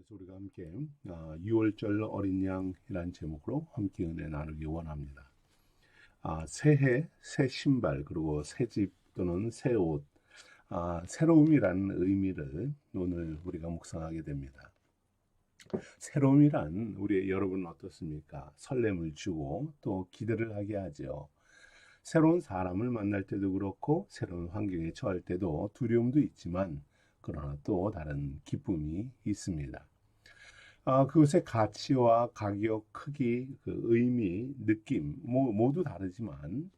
그래서 우리가 함께 6월절 어린 양이라는 제목으로 함께 은혜 나누기 원합니다. 새해, 새 신발, 그리고 새 집 또는 새 옷, 새로움이라는 의미를 오늘 우리가 묵상하게 됩니다. 새로움이란 우리 여러분 어떻습니까? 설렘을 주고 또 기대를 하게 하죠. 새로운 사람을 만날 때도 그렇고 새로운 환경에 처할 때도 두려움도 있지만 그러나 또 다른 기쁨이 있습니다. 그것의 가치와 가격, 크기, 그 의미, 느낌 모두 다르지만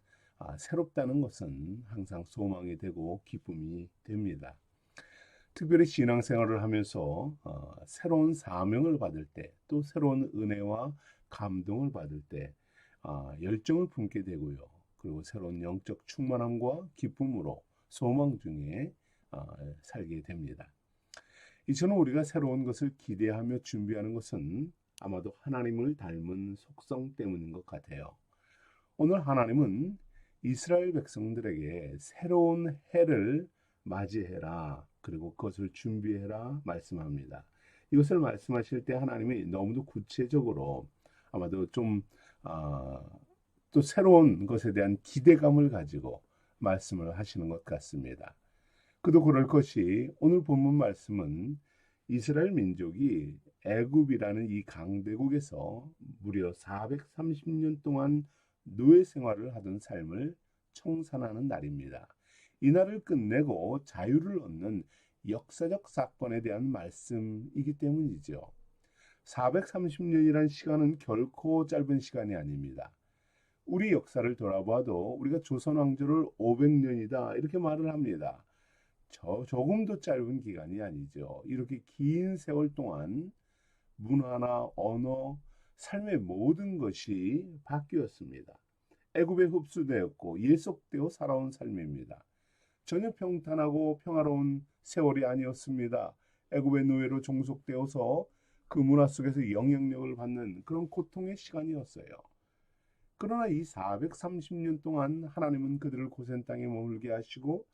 새롭다는 것은 항상 소망이 되고 기쁨이 됩니다. 특별히 신앙생활을 하면서 새로운 사명을 받을 때, 또 새로운 은혜와 감동을 받을 때 열정을 품게 되고요. 그리고 새로운 영적 충만함과 기쁨으로 소망 중에 살게 됩니다. 이처럼 우리가 새로운 것을 기대하며 준비하는 것은 아마도 하나님을 닮은 속성 때문인 것 같아요. 오늘 하나님은 이스라엘 백성들에게 새로운 해를 맞이해라, 그리고 그것을 준비해라 말씀합니다. 이것을 말씀하실 때 하나님이 너무도 구체적으로 아마도 또 새로운 것에 대한 기대감을 가지고 말씀을 하시는 것 같습니다. 그도 그럴 것이 오늘 본문 말씀은 이스라엘 민족이 애굽이라는 이 강대국에서 무려 430년 동안 노예 생활을 하던 삶을 청산하는 날입니다. 이 날을 끝내고 자유를 얻는 역사적 사건에 대한 말씀이기 때문이죠. 430년이란 시간은 결코 짧은 시간이 아닙니다. 우리 역사를 돌아봐도 우리가 조선 왕조를 500년이다 이렇게 말을 합니다. 조금도 짧은 기간이 아니죠. 이렇게 긴 세월 동안 문화나 언어, 삶의 모든 것이 바뀌었습니다. 애굽에 흡수되었고 예속되어 살아온 삶입니다. 전혀 평탄하고 평화로운 세월이 아니었습니다. 애굽의 노예로 종속되어서 그 문화 속에서 영향력을 받는 그런 고통의 시간이었어요. 그러나 이 430년 동안 하나님은 그들을 고센 땅에 머물게 하시고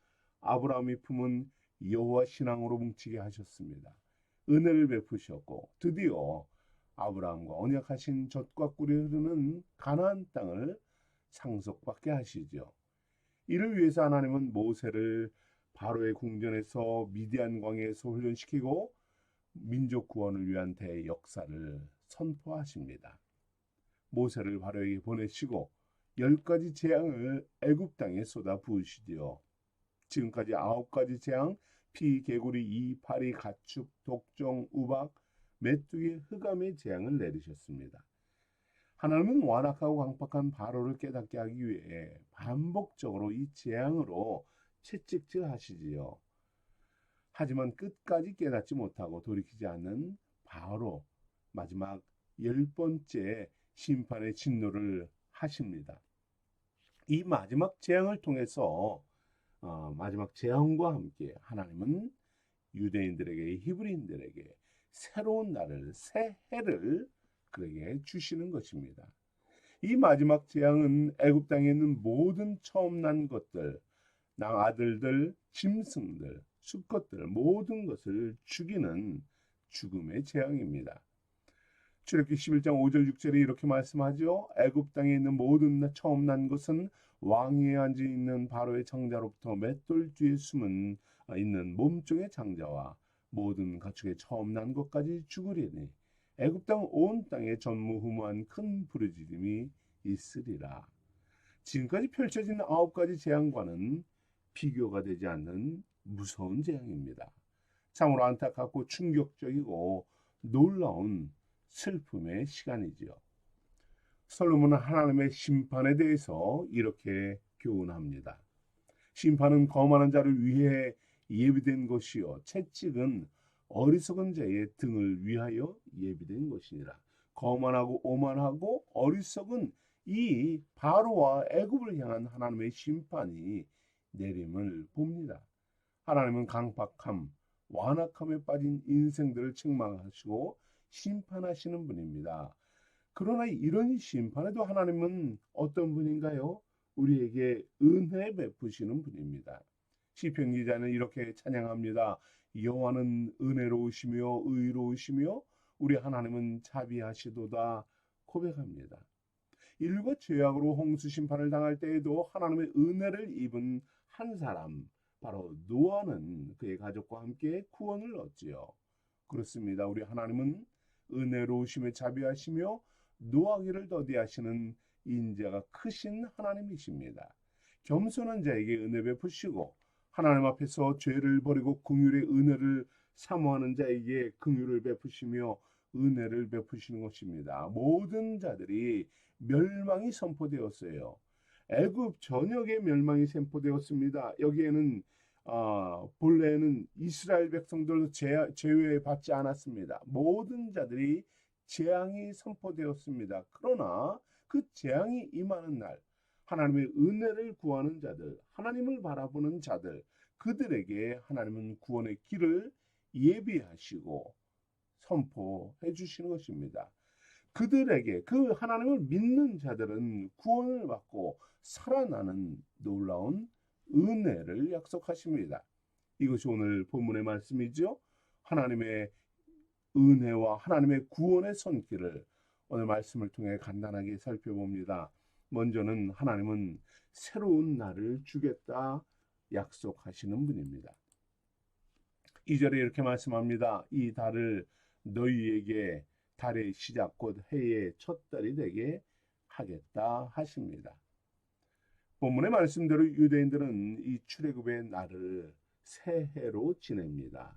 아브라함이 품은 여호와 신앙으로 뭉치게 하셨습니다. 은혜를 베푸셨고 드디어 아브라함과 언약하신 젖과 꿀이 흐르는 가나안 땅을 상속받게 하시죠. 이를 위해서 하나님은 모세를 바로의 궁전에서 미디안 광야에서 훈련시키고 민족 구원을 위한 대역사를 선포하십니다. 모세를 바로에게 보내시고 10가지 재앙을 애굽 땅에 쏟아 부으시지요. 지금까지 9가지 재앙, 피, 개구리, 이, 파리, 가축, 독종, 우박, 메뚜기, 흑암의 재앙을 내리셨습니다. 하나님은 완악하고 강팍한 바로를 깨닫게 하기 위해 반복적으로 이 재앙으로 채찍질 하시지요. 하지만 끝까지 깨닫지 못하고 돌이키지 않는 바로, 마지막 10번째 심판의 진노를 하십니다. 이 마지막 재앙을 통해서 마지막 재앙과 함께 하나님은 유대인들에게, 히브리인들에게 새로운 날을, 새 해를 그에게 주시는 것입니다. 이 마지막 재앙은 애굽 땅에 있는 모든 처음 난 것들, 아들들, 짐승들, 수컷들 모든 것을 죽이는 죽음의 재앙입니다. 출애굽기 11장 5절 6절에 이렇게 말씀하죠. 애굽 땅에 있는 모든 처음 난 것은 왕위에 앉아 있는 바로의 장자로부터 맷돌 뒤에 숨은 있는 몸종의 장자와 모든 가축의 처음 난 것까지 죽으리니 애굽 땅 온 땅에 전무후무한 큰 부르짖음이 있으리라. 지금까지 펼쳐진 9가지 재앙과는 비교가 되지 않는 무서운 재앙입니다. 참으로 안타깝고 충격적이고 놀라운 슬픔의 시간이지요. 솔로몬은 하나님의 심판에 대해서 이렇게 교훈합니다. 심판은 거만한 자를 위해 예비된 것이요 채찍은 어리석은 자의 등을 위하여 예비된 것이니라. 거만하고 오만하고 어리석은 이 바로와 애굽을 향한 하나님의 심판이 내림을 봅니다. 하나님은 강팍함, 완악함에 빠진 인생들을 책망하시고 심판하시는 분입니다. 그러나 이런 심판에도 하나님은 어떤 분인가요? 우리에게 은혜 베푸시는 분입니다. 시편 기자는 이렇게 찬양합니다. 여호와는 은혜로우시며 의로우시며 우리 하나님은 자비하시도다 고백합니다. 인류가 죄악으로 홍수 심판을 당할 때에도 하나님의 은혜를 입은 한 사람, 바로 노아는 그의 가족과 함께 구원을 얻지요. 그렇습니다. 우리 하나님은 은혜로우시며 자비하시며 노하기를 더디하시는 인자가 크신 하나님이십니다. 겸손한 자에게 은혜 베푸시고 하나님 앞에서 죄를 버리고 긍휼의 은혜를 사모하는 자에게 긍휼을 베푸시며 은혜를 베푸시는 것입니다. 모든 자들이 멸망이 선포되었어요. 애굽 전역에 멸망이 선포되었습니다. 여기에는 본래는 이스라엘 백성들도 제외받지 않았습니다. 모든 자들이 재앙이 선포되었습니다. 그러나 그 재앙이 임하는 날 하나님의 은혜를 구하는 자들, 하나님을 바라보는 자들, 그들에게 하나님은 구원의 길을 예비하시고 선포해 주시는 것입니다. 그들에게, 그 하나님을 믿는 자들은 구원을 받고 살아나는 놀라운 은혜를 약속하십니다. 이것이 오늘 본문의 말씀이죠. 하나님의 은혜와 하나님의 구원의 손길을 오늘 말씀을 통해 간단하게 살펴봅니다. 먼저는 하나님은 새로운 날을 주겠다 약속하시는 분입니다. 2절에 이렇게 말씀합니다. 이 달을 너희에게 달의 시작 곧 해의 첫 달이 되게 하겠다 하십니다. 본문의 말씀대로 유대인들은 이 출애굽의 날을 새해로 지냅니다.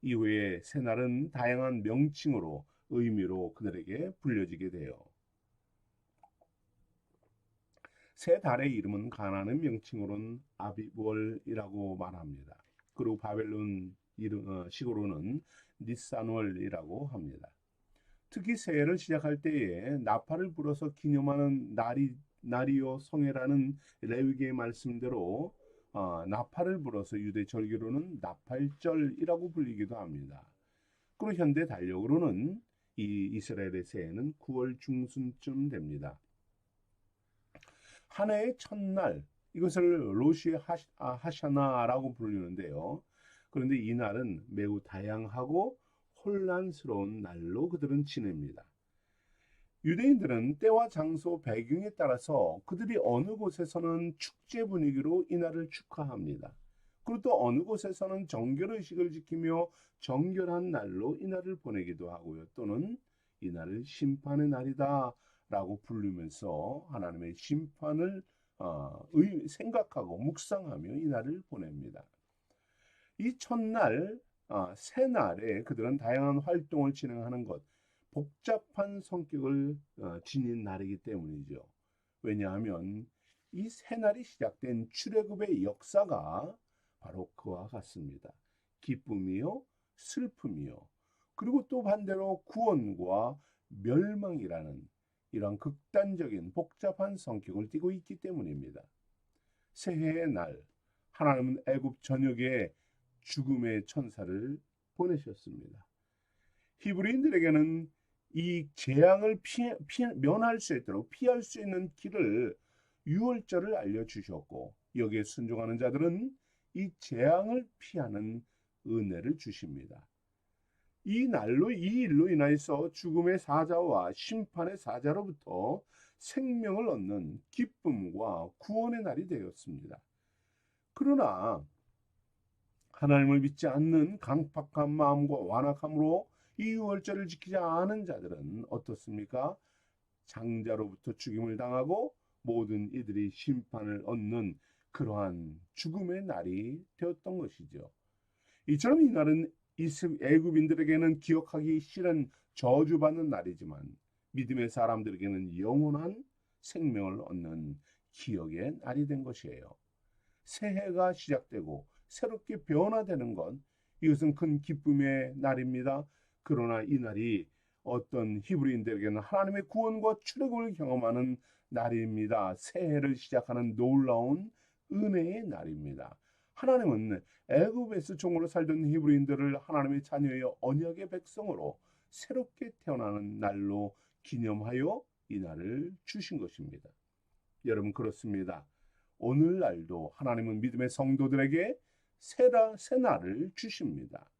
이후에 새날은 다양한 명칭으로 의미로 그들에게 불려지게 돼요. 새 달의 이름은 가나안 명칭으로는 아비월이라고 말합니다. 그리고 바벨론 식으로는 니산월이라고 합니다. 특히 새해를 시작할 때에 나팔을 불어서 기념하는 나리오 성회라는 레위기의 말씀대로 나팔을 불어서 유대 절기로는 나팔절이라고 불리기도 합니다. 그리고 현대 달력으로는 이 이스라엘의 새해는 9월 중순쯤 됩니다. 한 해의 첫날, 이것을 로시 하샤나라고 부르는데요. 그런데 이 날은 매우 다양하고 혼란스러운 날로 그들은 지냅니다. 유대인들은 때와 장소, 배경에 따라서 그들이 어느 곳에서는 축제 분위기로 이 날을 축하합니다. 그리고 또 어느 곳에서는 정결의식을 지키며 정결한 날로 이 날을 보내기도 하고요. 또는 이 날을 심판의 날이다 라고 부르면서 하나님의 심판을 생각하고 묵상하며 이 날을 보냅니다. 이 첫날, 새날에 그들은 다양한 활동을 진행하는 것, 복잡한 성격을 지닌 날이기 때문이죠. 왜냐하면 이 새날이 시작된 출애굽의 역사가 바로 그와 같습니다. 기쁨이요, 슬픔이요, 그리고 또 반대로 구원과 멸망이라는 이런 극단적인 복잡한 성격을 띠고 있기 때문입니다. 새해의 날, 하나님은 애굽 전역에 죽음의 천사를 보내셨습니다. 히브리인들에게는 이 재앙을 면할 수 있도록 피할 수 있는 길을 유월절을 알려주셨고, 여기에 순종하는 자들은 이 재앙을 피하는 은혜를 주십니다. 이 일로 인하여서 죽음의 사자와 심판의 사자로부터 생명을 얻는 기쁨과 구원의 날이 되었습니다. 그러나 하나님을 믿지 않는 강팍한 마음과 완악함으로 이 유월절을 지키지 않은 자들은 어떻습니까? 장자로부터 죽임을 당하고 모든 이들이 심판을 얻는 그러한 죽음의 날이 되었던 것이죠. 이처럼 이 날은 애굽인들에게는 기억하기 싫은 저주받는 날이지만 믿음의 사람들에게는 영원한 생명을 얻는 기억의 날이 된 것이에요. 새해가 시작되고 새롭게 변화되는 것, 이것은 큰 기쁨의 날입니다. 그러나 이 날이 어떤 히브리인들에게는 하나님의 구원과 출애굽을 경험하는 날입니다. 새해를 시작하는 놀라운 은혜의 날입니다. 하나님은 애굽에서 종으로 살던 히브리인들을 하나님의 자녀의 언약의 백성으로 새롭게 태어나는 날로 기념하여 이 날을 주신 것입니다. 여러분, 그렇습니다. 오늘날도 하나님은 믿음의 성도들에게 새날을 주십니다.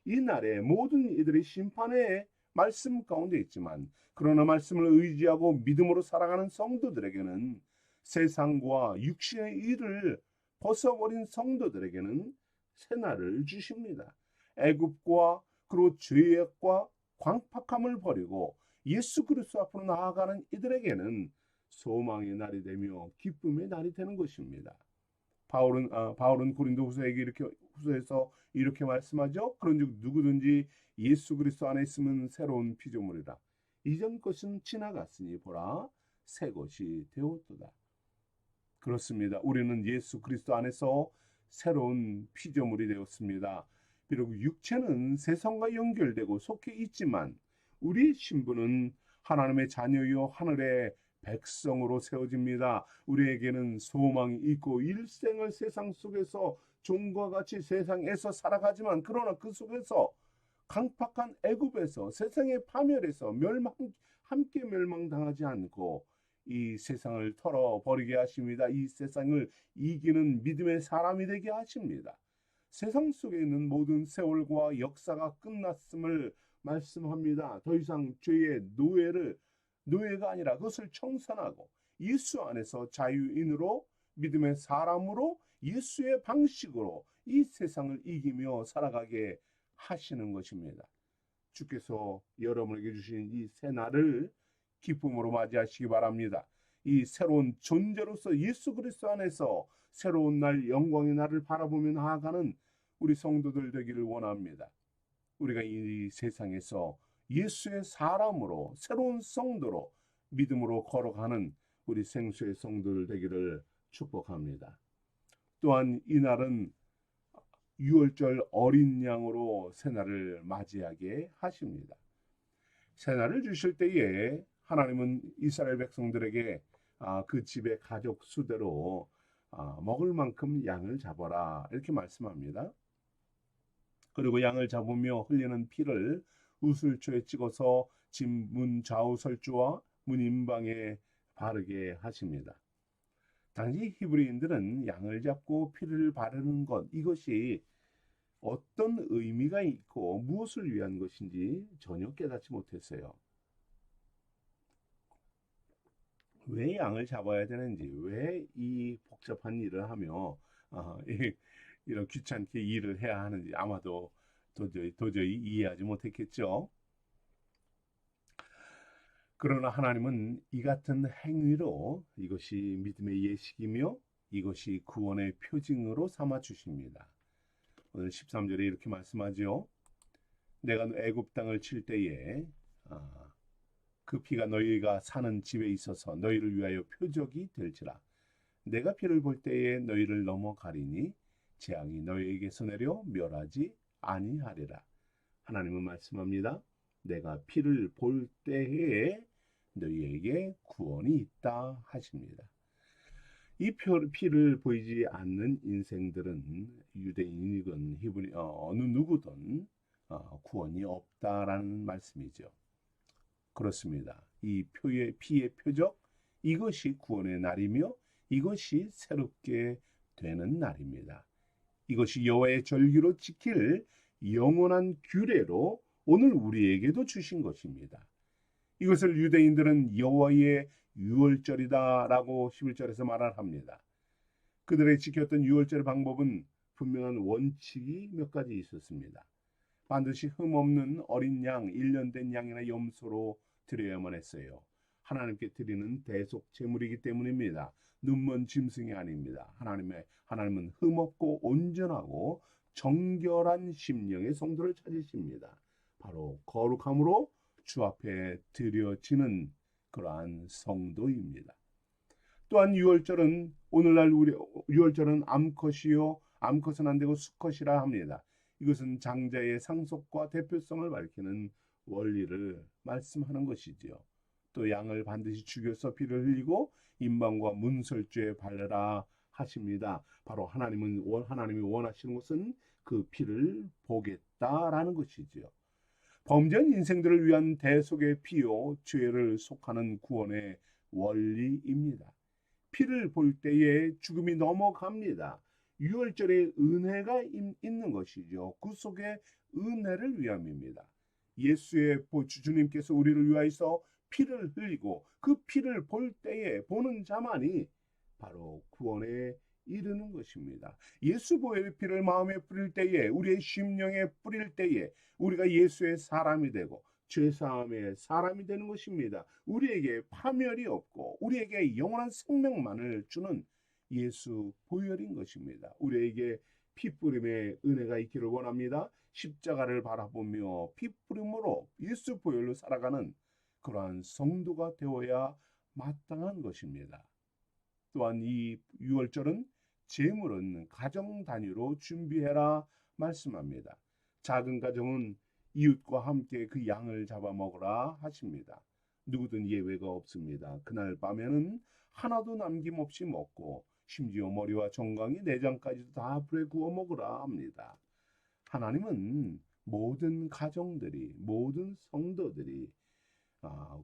이 날에 모든 이들이 심판의 말씀 가운데 있지만, 그러나 말씀을 의지하고 믿음으로 살아가는 성도들에게는, 세상과 육신의 일을 벗어버린 성도들에게는 새날을 주십니다. 애굽과 그리고 죄악과 광팍함을 버리고 예수 그리스도 앞으로 나아가는 이들에게는 소망의 날이 되며 기쁨의 날이 되는 것입니다. 바울은 고린도 후서에서 이렇게 말씀하죠. 그런즉 누구든지 예수 그리스도 안에 있으면 새로운 피조물이라. 이전 것은 지나갔으니 보라 새 것이 되었도다. 그렇습니다. 우리는 예수 그리스도 안에서 새로운 피조물이 되었습니다. 비록 육체는 세상과 연결되고 속해 있지만 우리의 신분은 하나님의 자녀요 하늘의 백성으로 세워집니다. 우리에게는 소망이 있고 일생을 세상 속에서 종과 같이 세상에서 살아가지만, 그러나 그 속에서 강팍한 애굽에서 세상의 파멸에서 함께 멸망당하지 않고 이 세상을 털어버리게 하십니다. 이 세상을 이기는 믿음의 사람이 되게 하십니다. 세상 속에 있는 모든 세월과 역사가 끝났음을 말씀합니다. 더 이상 죄의 노예가 아니라 그것을 청산하고 예수 안에서 자유인으로 믿음의 사람으로 예수의 방식으로 이 세상을 이기며 살아가게 하시는 것입니다. 주께서 여러분에게 주신 이 새날을 기쁨으로 맞이하시기 바랍니다. 이 새로운 존재로서 예수 그리스도 안에서 새로운 날, 영광의 날을 바라보며 나아가는 우리 성도들 되기를 원합니다. 우리가 이 세상에서 예수의 사람으로, 새로운 성도로 믿음으로 걸어가는 우리 생수의 성도들 되기를 축복합니다. 또한 이날은 유월절 어린 양으로 새날을 맞이하게 하십니다. 새날을 주실 때에 하나님은 이스라엘 백성들에게 그 집의 가족 수대로 먹을 만큼 양을 잡아라 이렇게 말씀합니다. 그리고 양을 잡으며 흘리는 피를 우슬초에 찍어서 집 문 좌우 설주와 문 인방에 바르게 하십니다. 당시 히브리인들은 양을 잡고 피를 바르는 것, 이것이 어떤 의미가 있고 무엇을 위한 것인지 전혀 깨닫지 못했어요. 왜 양을 잡아야 되는지, 왜 이 복잡한 일을 하며 이런 귀찮게 일을 해야 하는지 아마도 도저히 이해하지 못했겠죠. 그러나 하나님은 이 같은 행위로 이것이 믿음의 예식이며 이것이 구원의 표징으로 삼아 주십니다. 오늘 13절에 이렇게 말씀하죠. 내가 애굽 땅을 칠 때에 그 피가 너희가 사는 집에 있어서 너희를 위하여 표적이 될지라. 내가 피를 볼 때에 너희를 넘어가리니 재앙이 너희에게서 내려 멸하지 아니하리라. 하나님은 말씀합니다. 내가 피를 볼 때에 너희에게 구원이 있다 하십니다. 이 피를 보이지 않는 인생들은 유대인이건 히브리 어느 누구든 구원이 없다라는 말씀이죠. 그렇습니다. 이 피의 표적, 이것이 구원의 날이며 이것이 새롭게 되는 날입니다. 이것이 여호와의 절기로 지킬 영원한 규례로 오늘 우리에게도 주신 것입니다. 이것을 유대인들은 여호와의 유월절이다라고 11절에서 말합니다. 그들의 지켰던 유월절 방법은 분명한 원칙이 몇 가지 있었습니다. 반드시 흠없는 어린 양, 1년 된 양이나 염소로 드려야만 했어요. 하나님께 드리는 대속 제물이기 때문입니다. 눈먼 짐승이 아닙니다. 하나님은 흠없고 온전하고 정결한 심령의 성도를 찾으십니다. 바로 거룩함으로 주 앞에 드려지는 그러한 성도입니다. 또한 유월절은 오늘날 유월절은 암컷은 안 되고 수컷이라 합니다. 이것은 장자의 상속과 대표성을 밝히는 원리를 말씀하는 것이지요. 또 양을 반드시 죽여서 피를 흘리고 인방과 문설주에 바르라 하십니다. 바로 하나님이 원하시는 것은 그 피를 보겠다라는 것이지요. 범죄한 인생들을 위한 대속의 피요, 죄를 속하는 구원의 원리입니다. 피를 볼 때에 죽음이 넘어갑니다. 유월절에 은혜가 있는 것이죠. 그 속에 은혜를 위함입니다. 예수의 주님께서 우리를 위하여서 피를 흘리고 그 피를 볼 때에 보는 자만이 바로 구원에 이르는 것입니다. 예수 보혈의 피를 마음에 뿌릴 때에, 우리의 심령에 뿌릴 때에 우리가 예수의 사람이 되고 죄사함의 사람이 되는 것입니다. 우리에게 파멸이 없고 우리에게 영원한 생명만을 주는 예수 보혈인 것입니다. 우리에게 피뿌림의 은혜가 있기를 원합니다. 십자가를 바라보며 피뿌림으로 예수 보혈로 살아가는 그러한 성도가 되어야 마땅한 것입니다. 또한 이 유월절은 재물은 가정 단위로 준비해라 말씀합니다. 작은 가정은 이웃과 함께 그 양을 잡아 먹으라 하십니다. 누구든 예외가 없습니다. 그날 밤에는 하나도 남김없이 먹고 심지어 머리와 정강이 내장까지도 다 불에 구워 먹으라 합니다. 하나님은 모든 가정들이, 모든 성도들이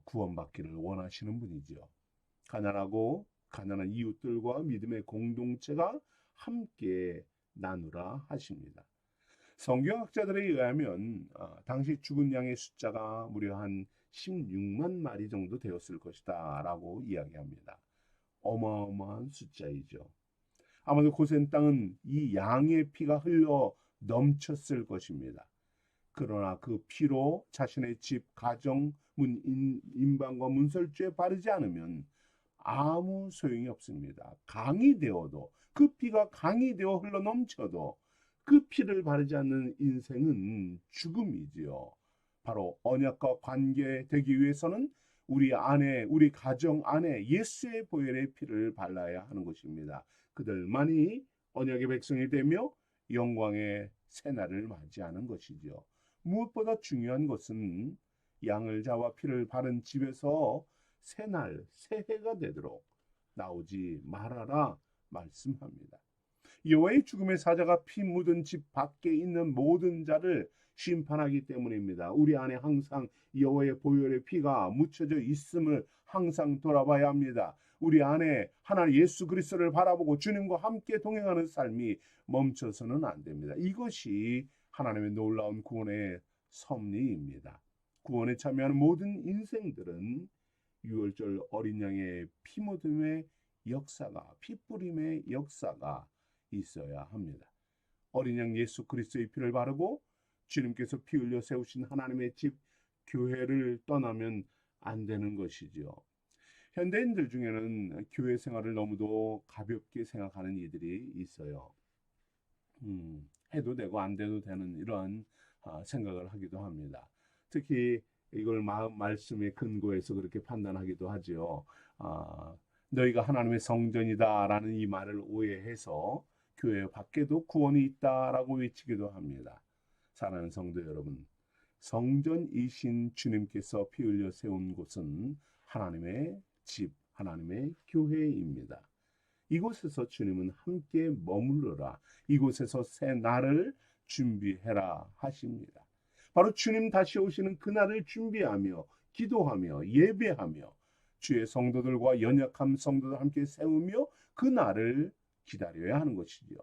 구원받기를 원하시는 분이죠. 가난한 이웃들과 믿음의 공동체가 함께 나누라 하십니다. 성경학자들에 의하면 당시 죽은 양의 숫자가 무려 한 16만 마리 정도 되었을 것이다 라고 이야기합니다. 어마어마한 숫자이죠. 아마도 고센 땅은 이 양의 피가 흘러 넘쳤을 것입니다. 그러나 그 피로 자신의 집, 가정, 인방과 문설주에 바르지 않으면 아무 소용이 없습니다. 강이 되어도, 그 피가 강이 되어 흘러 넘쳐도 그 피를 바르지 않는 인생은 죽음이지요. 바로 언약과 관계되기 위해서는 우리 가정 안에 예수의 보혈의 피를 발라야 하는 것입니다. 그들만이 언약의 백성이 되며 영광의 새날을 맞이하는 것이죠. 무엇보다 중요한 것은 양을 잡아 피를 바른 집에서 새해가 되도록 나오지 말아라 말씀합니다. 여호와의 죽음의 사자가 피 묻은 집 밖에 있는 모든 자를 심판하기 때문입니다. 우리 안에 항상 여호와의 보혈의 피가 묻혀져 있음을 항상 돌아봐야 합니다. 우리 안에 하나님 예수 그리스도를 바라보고 주님과 함께 동행하는 삶이 멈춰서는 안 됩니다. 이것이 하나님의 놀라운 구원의 섭리입니다. 구원에 참여하는 모든 인생들은 유월절 어린 양의 피 묻음의 역사가, 피 뿌림의 역사가 있어야 합니다. 어린 양 예수 그리스도의 피를 바르고 주님께서 피 흘려 세우신 하나님의 집 교회를 떠나면 안 되는 것이죠. 현대인들 중에는 교회 생활을 너무도 가볍게 생각하는 이들이 있어요. 해도 되고 안 돼도 되는 이러한 생각을 하기도 합니다. 특히 이걸 말씀의 근거에서 그렇게 판단하기도 하죠. 너희가 하나님의 성전이다라는 이 말을 오해해서 교회 밖에도 구원이 있다라고 외치기도 합니다. 사랑하는 성도 여러분, 성전이신 주님께서 피 흘려 세운 곳은 하나님의 집, 하나님의 교회입니다. 이곳에서 주님은 함께 머물러라, 이곳에서 새 날을 준비해라 하십니다. 바로 주님 다시 오시는 그날을 준비하며 기도하며 예배하며 주의 성도들과 연약한 성도들 함께 세우며 그 날을 기다려야 하는 것이죠.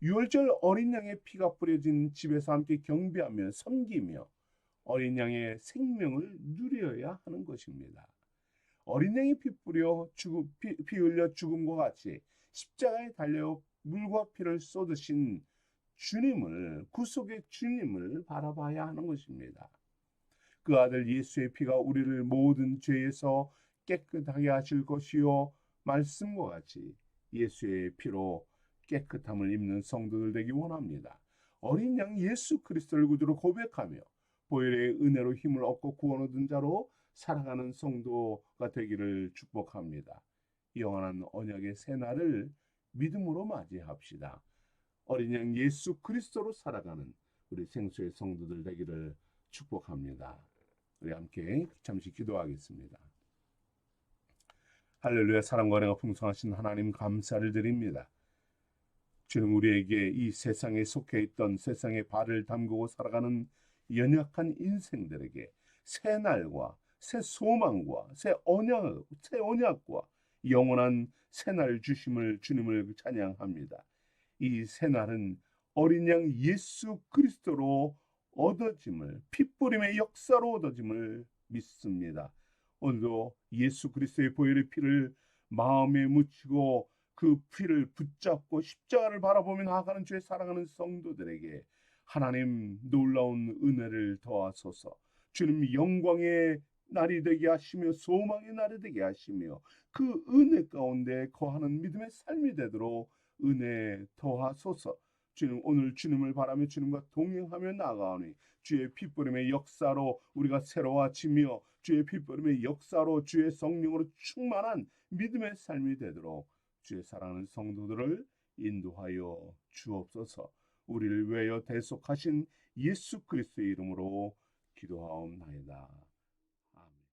유월절 어린 양의 피가 뿌려진 집에서 함께 경배하며 섬기며 어린 양의 생명을 누려야 하는 것입니다. 어린 양이 피 흘려 죽음과 같이 십자가에 달려 물과 피를 쏟으신 주님을, 구속의 주님을 바라봐야 하는 것입니다. 그 아들 예수의 피가 우리를 모든 죄에서 깨끗하게 하실 것이요 말씀과 같이 예수의 피로 깨끗함을 입는 성도들 되기 원합니다. 어린 양 예수 그리스도를 구주로 고백하며 보혈의 은혜로 힘을 얻고 구원 얻은 자로 살아가는 성도가 되기를 축복합니다. 영원한 언약의 새날을 믿음으로 맞이합시다. 어린 양 예수 그리스도로 살아가는 우리 생수의 성도들 되기를 축복합니다. 우리 함께 잠시 기도하겠습니다. 할렐루야. 사랑과 은혜가 풍성하신 하나님 감사를 드립니다. 주님, 우리에게 이 세상에 속해 있던, 세상에 발을 담그고 살아가는 연약한 인생들에게 새 날과 새 소망과 새 언약과 영원한 새 날 주심을 주님을 찬양합니다. 이 새날은 어린 양 예수 그리스도로 얻어짐을, 핏부림의 역사로 얻어짐을 믿습니다. 오늘도 예수 그리스도의 보혈의 피를 마음에 묻히고 그 피를 붙잡고 십자가를 바라보며 나아가는 주의 사랑하는 성도들에게 하나님 놀라운 은혜를 더하소서. 주님 영광의 날이 되게 하시며 소망의 날이 되게 하시며 그 은혜 가운데 거하는 믿음의 삶이 되도록 은혜 더하소서. 주님, 오늘 주님을 바라며 주님과 동행하며 나아가오니 주의 핏부림의 역사로 우리가 새로워지며 주의 핏부림의 역사로 주의 성령으로 충만한 믿음의 삶이 되도록 주의 사랑하는 성도들을 인도하여 주옵소서. 우리를 위하여 대속하신 예수 그리스도의 이름으로 기도하옵나이다.